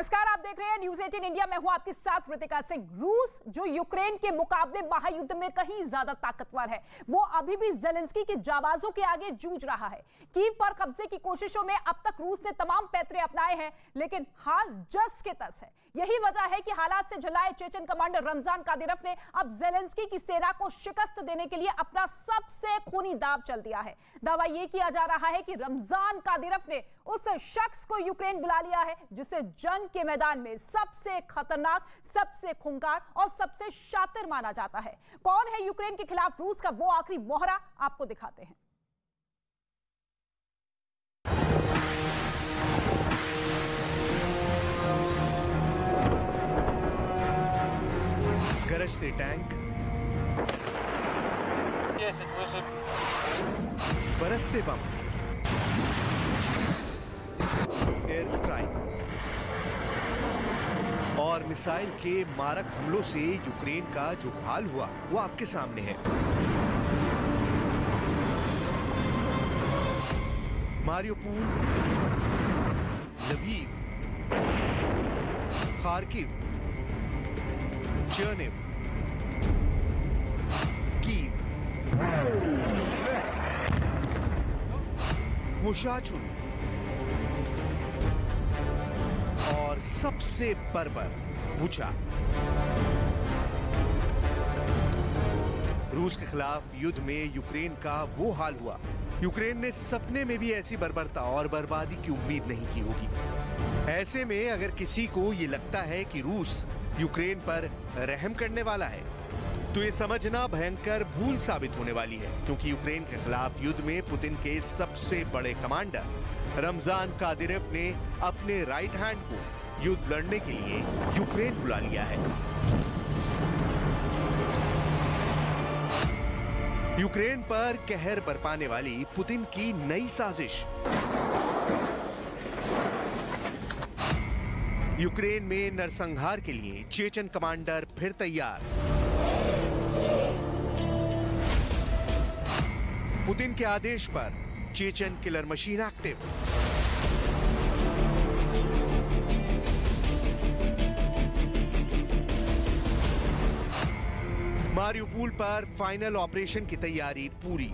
नमस्कार, आप देख रहे हैं न्यूज़ 18 इंडिया। मैं हूं आपके साथ रितिका सिंह। रूस जो यूक्रेन के मुकाबले महायुद्ध में कहीं ज्यादा ताकतवर है, वो अभी भी ज़ेलेंस्की के जाबाजों के आगे जूझ रहा है। कीव पर कब्जे की कोशिशों में अब तक रूस ने तमाम पैतरे अपनाए हैं, लेकिन हाल जस के तस है। यही वजह है कि हालात से झुलाए चेचन कमांडर रमजान कादिरोव ने अब ज़ेलेंस्की की सेना को शिकस्त देने के लिए अपना सबसे खूनी दांव चल दिया है। दावा यह किया जा रहा है कि रमजान कादिरोव ने उस शख्स को यूक्रेन बुला लिया है जिसे जंग के मैदान में सबसे खतरनाक, सबसे खूंखार और सबसे शातिर माना जाता है। कौन है यूक्रेन के खिलाफ रूस का वो आखिरी मोहरा, आपको दिखाते हैं। गरजते टैंक, बरसते बम, एयर स्ट्राइक और मिसाइल के मारक हमलों से यूक्रेन का जो हाल हुआ वो आपके सामने है। मारियोपोल, लवीव, खार्किव, चर्निव, कीव, मुशाचुन और सबसे बर्बर बुचा। रूस के खिलाफ युद्ध में यूक्रेन का वो हाल हुआ, यूक्रेन ने सपने में भी ऐसी बर्बरता और बर्बादी की उम्मीद नहीं की होगी। ऐसे में अगर किसी को ये लगता है कि रूस यूक्रेन पर रहम करने वाला है, तो ये समझना भयंकर भूल साबित होने वाली है, क्योंकि यूक्रेन के खिलाफ युद्ध में पुतिन के सबसे बड़े कमांडर रमजान कादिरोव ने अपने राइट हैंड को युद्ध लड़ने के लिए यूक्रेन बुला लिया है। यूक्रेन पर कहर बरपाने वाली पुतिन की नई साजिश। यूक्रेन में नरसंहार के लिए चेचन कमांडर फिर तैयार। पुतिन के आदेश पर Chechen killer machine active. Mariupol पर फाइनल ऑपरेशन की तैयारी पूरी।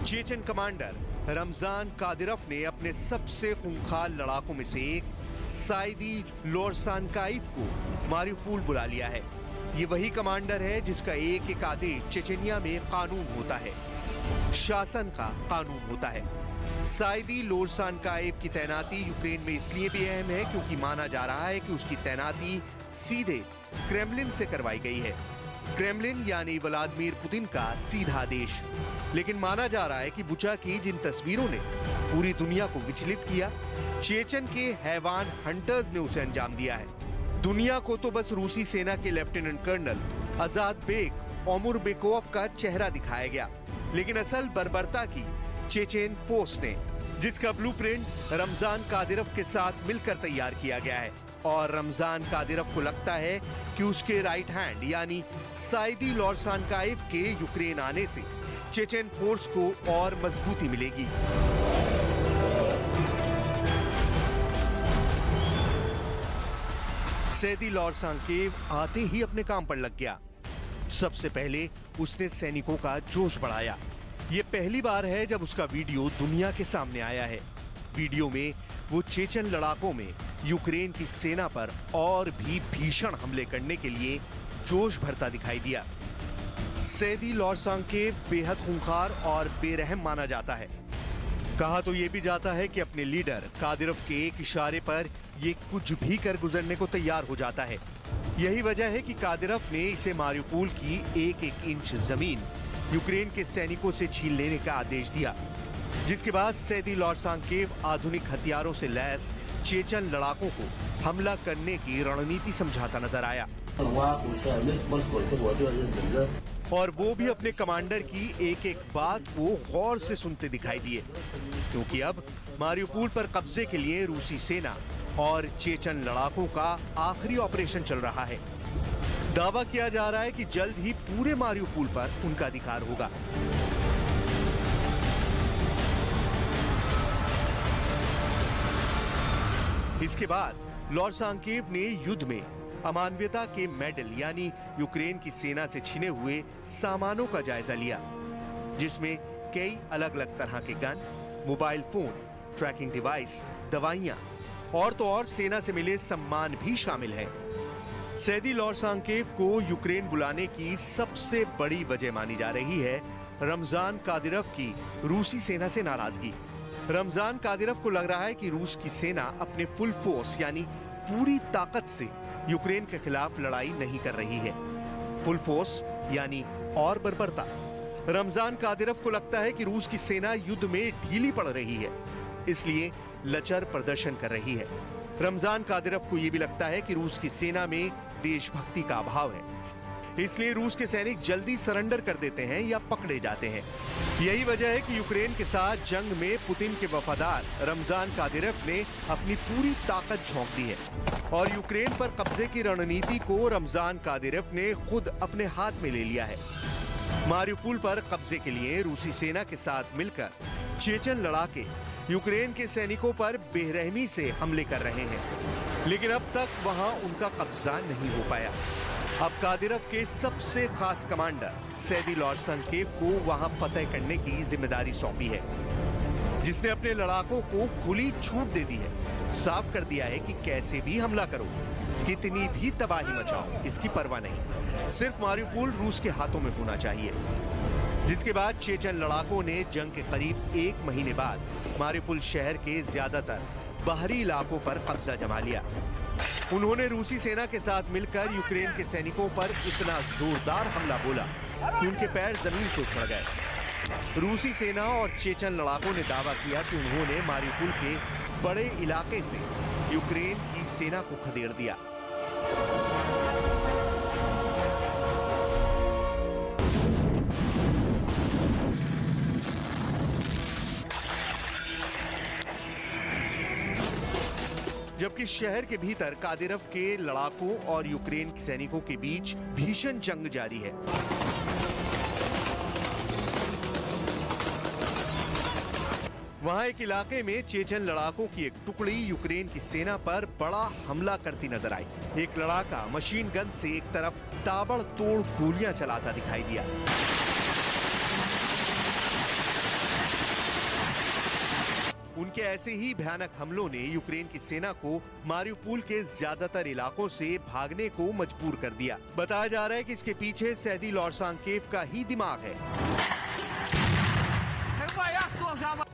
चेचन कमांडर रमजान कादिरोव ने अपने सबसे खूंखार लड़ाकों में से एक साइदी लोरसानकाइव को मारियोपोल बुला लिया है। ये वही कमांडर है जिसका एक एक आदेश चेचनिया में कानून होता है, शासन का कानून होता है। साइदी लोरसानकाइव की तैनाती यूक्रेन में इसलिए भी अहम है क्योंकि माना जा रहा है कि उसकी तैनाती सीधे क्रेमलिन से करवाई गई है। क्रेमलिन यानी व्लादिमीर पुतिन का सीधा आदेश। लेकिन माना जा रहा है कि बुचा की जिन तस्वीरों ने पूरी दुनिया को विचलित किया, चेचन के हैवान हंटर्स ने उसे अंजाम दिया है। दुनिया को तो बस रूसी सेना के लेफ्टिनेंट कर्नल आजाद बेग ओमुरबेकोव का चेहरा दिखाया गया, लेकिन असल बर्बरता की चेचेन फोर्स ने, जिसका ब्लूप्रिंट रमजान कादिरोव के साथ मिलकर तैयार किया गया है। और रमजान कादिरोव को लगता है कि उसके राइट हैंड यानी साइदी लोरसानकाइव के यूक्रेन आने से चेचेन फोर्स को और मजबूती मिलेगी। सैदी लोरसानकाइव आते ही अपने काम पर लग गया। सबसे पहले उसने सैनिकों का जोश बढ़ाया। यह पहली बार है जब उसका वीडियो दुनिया के सामने आया है। वीडियो में वो चेचन लड़ाकों में यूक्रेन की सेना पर और भी भीषण हमले करने के लिए जोश भरता दिखाई दिया। सैदी लोरसानकाइव बेहद खूंखार और बेरहम माना जाता है। कहा तो यह भी जाता है कि अपने लीडर कादिरोव के एक इशारे पर ये कुछ भी कर गुजरने को तैयार हो जाता है। यही वजह है कि कादिरोव ने इसे मारियोपोल की एक एक इंच जमीन यूक्रेन के सैनिकों से छीन लेने का आदेश दिया, जिसके बाद सैदी लोरसानकाइव आधुनिक हथियारों से लैस चेचन लड़ाकों को हमला करने की रणनीति समझाता नजर आया। और वो भी अपने कमांडर की एक एक बात को गौर से सुनते दिखाई दिए, क्योंकि अब मारियोपोल पर कब्जे के लिए रूसी सेना और चेचन लड़ाकों का आखिरी ऑपरेशन चल रहा है। दावा किया जा रहा है कि जल्द ही पूरे मारियोपोल पर उनका अधिकार होगा। इसके बाद लोरसांकेव ने युद्ध में अमानवीयता के मेडल यानी यूक्रेन की सेना से छिने हुए सामानों का जायजा लिया, जिसमें कई अलग अलग तरह के gun, mobile phone, tracking device, दवाइयां और तो और सेना से मिले सम्मान भी शामिल है। सैदी लोरसांकेव को यूक्रेन बुलाने की सबसे बड़ी वजह मानी जा रही है रमजान कादिरव की रूसी सेना से नाराजगी। रमजान कादिरव को लग रहा है कि रूस की सेना अपने फुल फोर्स यानी पूरी ताकत से यूक्रेन के खिलाफ लड़ाई नहीं कर रही है। फुल फोर्स यानी और बर्बरता। रमजान कादिरव को लगता है कि रूस की सेना युद्ध में ढीली पड़ रही है, इसलिए लचर प्रदर्शन कर रही है। रमजान कादिरव को यह भी लगता है कि रूस की सेना में देशभक्ति का अभाव है, इसलिए रूस के सैनिक जल्दी सरेंडर कर देते हैं या पकड़े जाते हैं। यही वजह है कि यूक्रेन के साथ जंग में पुतिन के वफादार रमजान कादिरव ने अपनी पूरी ताकत झोंक दी है और यूक्रेन पर कब्जे की रणनीति को रमजान कादिरव ने खुद अपने हाथ में ले लिया है। मारिउपोल पर कब्जे के लिए रूसी सेना के साथ मिलकर चेचन लड़ाके यूक्रेन के सैनिकों पर बेरहमी से हमले कर रहे हैं, लेकिन अब तक वहां उनका कब्जा नहीं हो पाया। अब कादिरव के सबसे खास कमांडर सैदी लोरसांकेव को वहां फतह करने की जिम्मेदारी सौंपी है, जिसने अपने लड़ाकों को खुली छूट दे दी है। साफ कर दिया है कि कैसे भी हमला करो, कितनी भी तबाही मचाओ, इसकी परवाह नहीं, सिर्फ मारिउपोल रूस के हाथों में होना चाहिए। जिसके बाद चेचन लड़ाकों ने जंग के करीब 1 महीने बाद मारिउपोल शहर के ज्यादातर बाहरी इलाकों पर कब्जा जमा लिया। उन्होंने रूसी सेना के साथ मिलकर यूक्रेन के सैनिकों पर इतना जोरदार हमला बोला कि उनके पैर जमीन से उखड़ गए। रूसी सेना और चेचन लड़ाकों ने दावा किया कि उन्होंने मारिउपोल के बड़े इलाके से यूक्रेन की सेना को खदेड़ दिया। जबकि शहर के भीतर कादिरव के लड़ाकों और यूक्रेन के सैनिकों के बीच भीषण जंग जारी है। वहां एक इलाके में चेचन लड़ाकों की एक टुकड़ी यूक्रेन की सेना पर बड़ा हमला करती नजर आई। एक लड़ाका मशीन गन से एक तरफ ताबड़तोड़ गोलियां चलाता दिखाई दिया। उनके ऐसे ही भयानक हमलों ने यूक्रेन की सेना को मारिउपोल के ज्यादातर इलाकों से भागने को मजबूर कर दिया। बताया जा रहा है कि इसके पीछे सैदी लोरसांकेव का ही दिमाग है।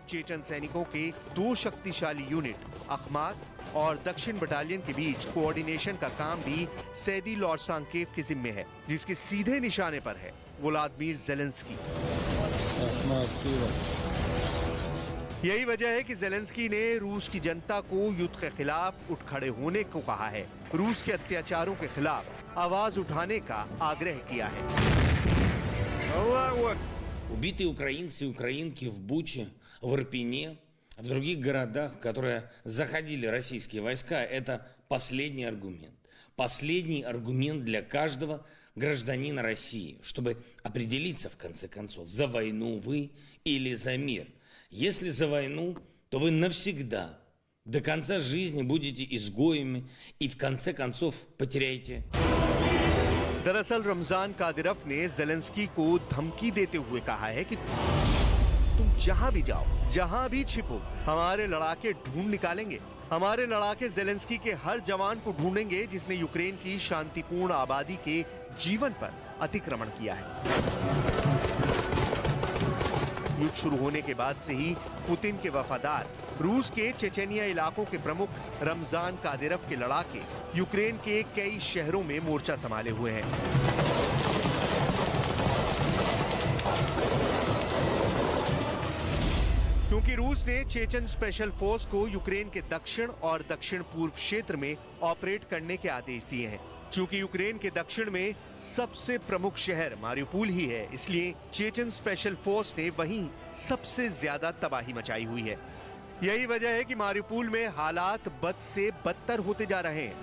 चेचन सैनिकों के 2 शक्तिशाली यूनिट अखमात और दक्षिण बटालियन के बीच कोऑर्डिनेशन का काम भी सैदी लोरसांकेव के जिम्मे है, जिसके सीधे निशाने पर है व्लादिमीर ज़ेलेंस्की। यही वजह है कि ज़ेलेंस्की ने रूस की जनता को युद्ध के खिलाफ उठ खड़े होने को कहा है, रूस के अत्याचारों के खिलाफ आवाज उठाने का आग्रह किया है। Убитые украинцы и украинки в Буче, в Ирпене, в других городах, в которые заходили российские войска, это последний аргумент. Последний аргумент для каждого гражданина России, чтобы определиться в конце концов, за войну вы или за мир. Если за войну, то вы навсегда, до конца жизни будете изгоями и в конце концов потеряете. दरअसल रमजान कादिरव ने ज़ेलेंस्की को धमकी देते हुए कहा है कि तुम जहां भी जाओ, जहां भी छिपो, हमारे लड़ाके ढूंढ निकालेंगे। हमारे लड़ाके ज़ेलेंस्की के हर जवान को ढूंढेंगे जिसने यूक्रेन की शांतिपूर्ण आबादी के जीवन पर अतिक्रमण किया है। युद्ध शुरू होने के बाद से ही पुतिन के वफादार रूस के चेचेनिया इलाकों के प्रमुख रमजान कादिरव के लड़ाके यूक्रेन के कई शहरों में मोर्चा संभाले हुए हैं। क्योंकि रूस ने चेचन स्पेशल फोर्स को यूक्रेन के दक्षिण और दक्षिण पूर्व क्षेत्र में ऑपरेट करने के आदेश दिए हैं। चूंकि यूक्रेन के दक्षिण में सबसे प्रमुख शहर मारिउपोल ही है, इसलिए चेचन स्पेशल फोर्स ने वहीं सबसे ज्यादा तबाही मचाई हुई है। यही वजह है कि मारिउपोल में हालात बद से बदतर होते जा रहे हैं।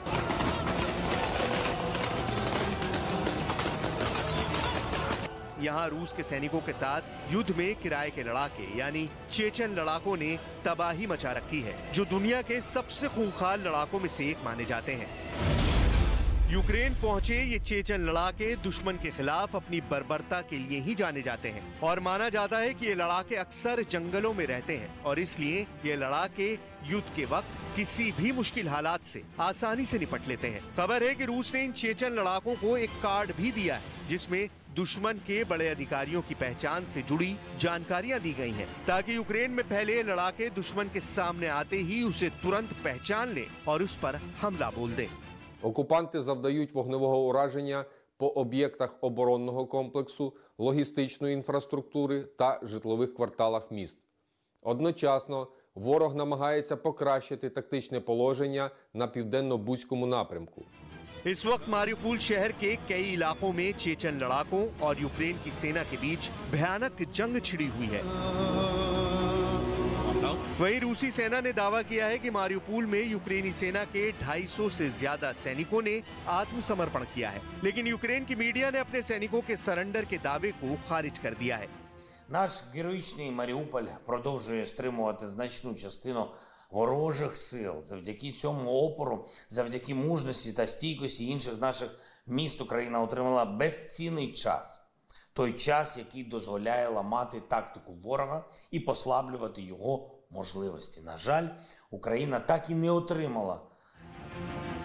यहाँ रूस के सैनिकों के साथ युद्ध में किराए के लड़ाके यानी चेचन लड़ाकों ने तबाही मचा रखी है, जो दुनिया के सबसे खूंखार लड़ाकों में से एक माने जाते हैं। यूक्रेन पहुंचे ये चेचन लड़ाके दुश्मन के खिलाफ अपनी बर्बरता के लिए ही जाने जाते हैं और माना जाता है कि ये लड़ाके अक्सर जंगलों में रहते हैं और इसलिए ये लड़ाके युद्ध के वक्त किसी भी मुश्किल हालात से आसानी से निपट लेते हैं। खबर है कि रूस ने इन चेचन लड़ाकों को एक कार्ड भी दिया है जिसमें दुश्मन के बड़े अधिकारियों की पहचान से जुड़ी जानकारियां दी गई हैं, ताकि यूक्रेन में फैले लड़ाके दुश्मन के सामने आते ही उसे तुरंत पहचान लें और उस पर हमला बोल दें। Окупанти завдають вогневого ураження по об'єктах оборонного комплексу, логістичної інфраструктури та житлових кварталах міст. Одночасно ворог намагається покращити тактичне положення на південно-бузькому напрямку. इस वक्त मारिउपोल शहर के कई इलाकों में चेचन लड़ाकों और यूक्रेन की सेना के बीच भयानक जंग छिड़ी हुई है। वहीं रूसी सेना ने दावा किया है कि मारिउपोल में यूक्रेनी सेना के 250 से ज्यादा सैनिकों ने आत्मसमर्पण किया है, लेकिन यूक्रेन की मीडिया ने अपने सैनिकों के सरेंडर के दावे को खारिज कर दिया है। Наш героїчний Маріуполь продовжує стримувати значну частину ворожих сил. Завдяки цьому опору, завдяки мужності та стійкості інших наших міст Україна отримала безцінний час. Той час, який дозволяє ламати тактику ворога і послаблювати його можливості. На жаль, Україна так і не отримала.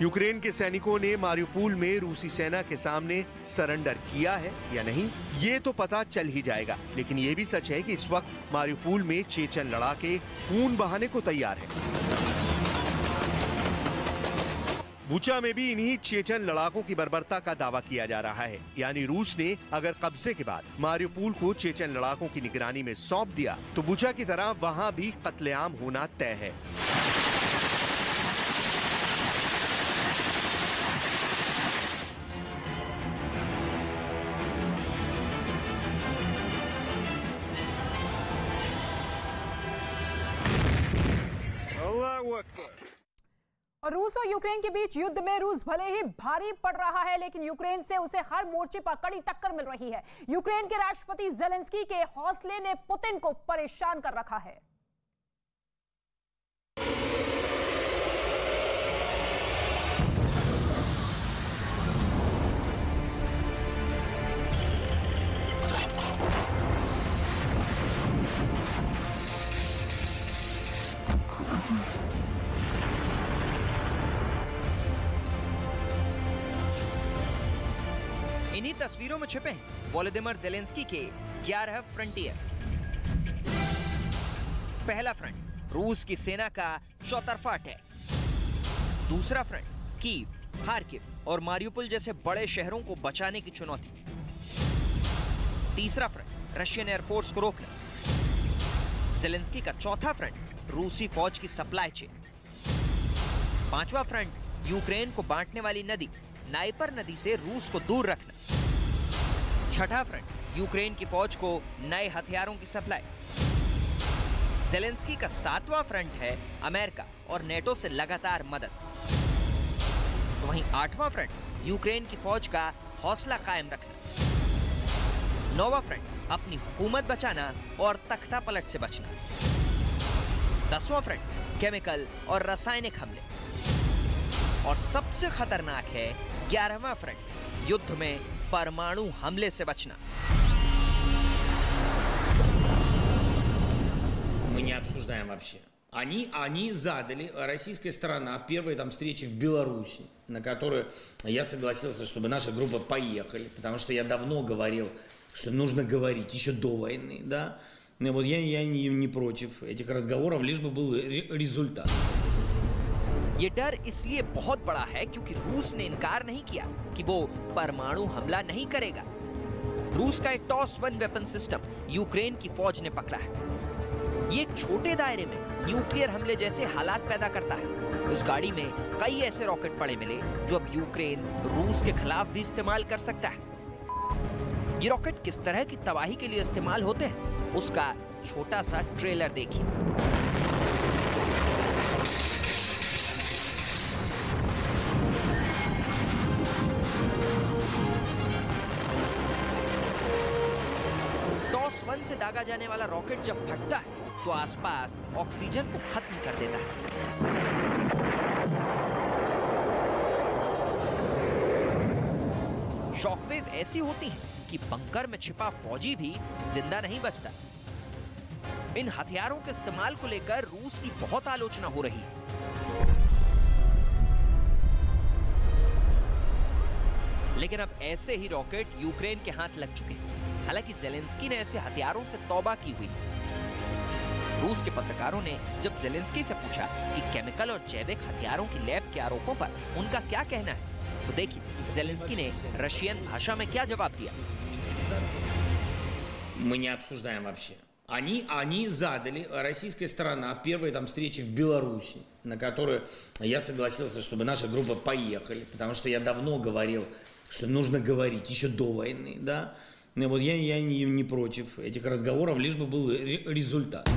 यूक्रेन के सैनिकों ने मारिउपोल में रूसी सेना के सामने सरेंडर किया है या नहीं, ये तो पता चल ही जाएगा, लेकिन ये भी सच है कि इस वक्त मारिउपोल में चेचन लड़ाके खून बहाने को तैयार हैं। बुचा में भी इन्हीं चेचन लड़ाकों की बर्बरता का दावा किया जा रहा है, यानी रूस ने अगर कब्जे के बाद मारिउपोल को चेचन लड़ाकों की निगरानी में सौंप दिया तो बुचा की तरह वहां भी कत्लेआम होना तय है। और रूस और यूक्रेन के बीच युद्ध में रूस भले ही भारी पड़ रहा है, लेकिन यूक्रेन से उसे हर मोर्चे पर कड़ी टक्कर मिल रही है। यूक्रेन के राष्ट्रपति ज़ेलेंस्की के हौसले ने पुतिन को परेशान कर रखा है। इन्हीं तस्वीरों में छिपे हैं वोलोदिमीर ज़ेलेंस्की के 11 फ्रंटियर। पहला फ्रंट रूस की सेना का चौतरफा अटैक, दूसरा फ्रंट कीव, खार्किव और मारिउपोल जैसे बड़े शहरों को बचाने की चुनौती, तीसरा फ्रंट रशियन एयरफोर्स को रोकना, ज़ेलेंस्की का चौथा फ्रंट रूसी फौज की सप्लाई चेन, पांचवा फ्रंट यूक्रेन को बांटने वाली नदी नाइपर नदी से रूस को दूर रखना, छठा फ्रंट यूक्रेन की फौज को नए हथियारों की सप्लाई। ज़ेलेंस्की का सातवां फ्रंट है अमेरिका और नेटो से लगातार मदद। तो वहीं आठवां फ्रंट यूक्रेन की फौज का हौसला कायम रखना, नौवां फ्रंट अपनी हुकूमत बचाना और तख्ता पलट से बचना, 10वां फ्रंट केमिकल और रासायनिक हमले, और सबसे खतरनाक है 11वां फ्रंट युद्ध में परमाणु हमले से बचना। Мы не обсуждаем вообще. Они задали, российская сторона, в первой там встрече в Беларуси, на которую я согласился, чтобы наша группа поехали, потому что я давно говорил, что нужно говорить еще до войны, да. И вот я не против этих разговоров, лишь бы был результат. ये डर इसलिए बहुत बड़ा है क्योंकि रूस ने इनकार नहीं किया कि वो परमाणु हमला नहीं करेगा। रूस का एक TOS-1 वेपन सिस्टम यूक्रेन की फौज ने पकड़ा है। ये एक छोटे दायरे में न्यूक्लियर हमले जैसे हालात पैदा करता है। उस गाड़ी में कई ऐसे रॉकेट पड़े मिले जो अब यूक्रेन रूस के खिलाफ भी इस्तेमाल कर सकता है। ये रॉकेट किस तरह की तबाही के लिए इस्तेमाल होते हैं, उसका छोटा सा ट्रेलर देखिए। कार्बन से दागा जाने वाला रॉकेट जब फटता है तो आसपास ऑक्सीजन को खत्म कर देता है। शॉकवेव ऐसी होती है कि बंकर में छिपा फौजी भी जिंदा नहीं बचता। इन हथियारों के इस्तेमाल को लेकर रूस की बहुत आलोचना हो रही है। लेकिन अब ऐसे ही रॉकेट यूक्रेन के हाथ लग चुके हैं। हालांकि ज़ेलेंस्की ने ऐसे हथियारों से तौबा की हुई। रूस के पत्रकारों ने जब ज़ेलेंस्की से पूछा कि केमिकल और जैविक हथियारों की लैब के आरोपों पर उनका क्या कहना है, तो देखिए ज़ेलेंस्की ने रशियन भाषा में क्या जवाब दिया। Мы не обсуждаем вообще. Они задали, российская сторона, в первой там встрече в Беларуси, на которую я согласился, чтобы наша группа поехали, потому что я давно говорил, что нужно говорить еще до войны, да. И вот я не против этих разговоров, лишь бы был результат.